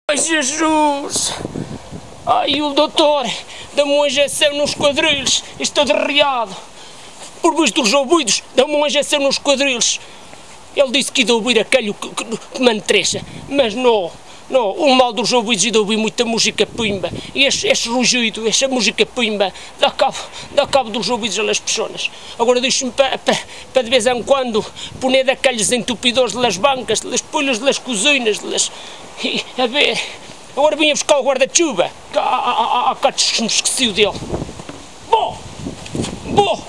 Ai, Jesus! Ai, o doutor dá-me uma injeção nos quadris, estou derriado. Por visto dos ouvidos, dá-me uma injeção nos quadris. Ele disse que ia ouvir aquele que me entrecha, mas não, o mal dos ouvidos e de ouvir muita música pimba. E esse rugido, essa música pimba, dá cabo dos ouvidos das pessoas. Agora deixe-me para de vez em quando pôr daqueles entupidores das bancas, das polhas das cozinhas, a ver. Agora vinha buscar o guarda-chuva, há cá me esqueci dele. Bom,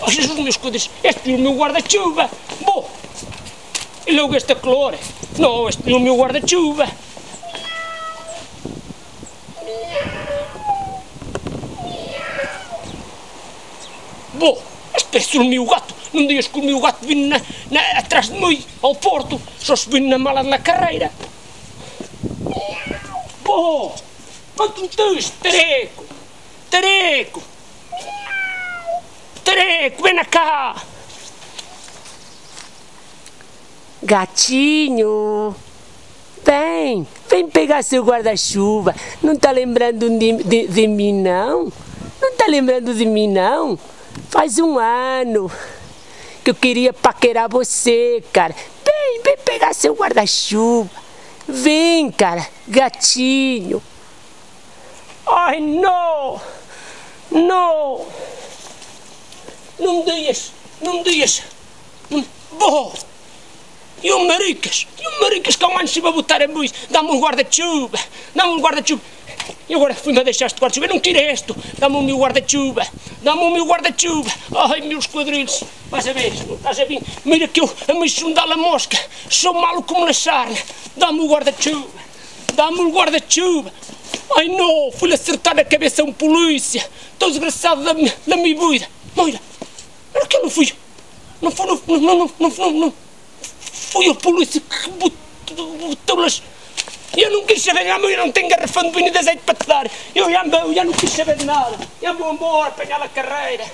Jesus meus quadris, este é o meu guarda-chuva, bom. E logo esta calor, não, este é o meu guarda-chuva. Bom, este parece o meu gato, não dias que o meu gato vindo atrás de mim, ao porto, só se vindo na mala na carreira. Bom, quanto me tens, tareco, vem cá. Gatinho, vem pegar seu guarda-chuva. Não tá lembrando de mim, não? Não tá lembrando de mim, não? Faz um ano que eu queria paquerar você, cara. Vem pegar seu guarda-chuva. Vem, cara, gatinho. Ai, não me dias. Bom. E o maricas que há um ano se vai botar a luz, dá-me um guarda-chuva, E agora fui-me a deixar este guarda-chuva, eu não quero este, dá-me o meu guarda-chuva, Ai, meus quadrilhos, vais a ver, não estás a ver, mira que eu a me chundar a mosca, sou malo como na sarna, dá-me o guarda-chuva, Ai não, fui-lhe acertar a cabeça a um polícia, estou desgraçado da minha vida, Moira, era que eu não fui, não foi o polícia que botou-las. Eu não quis saber, eu não tenho garrafão de vinho de azeite para te dar. Eu já não quis saber de nada. Já vou embora, apanhar a carreira.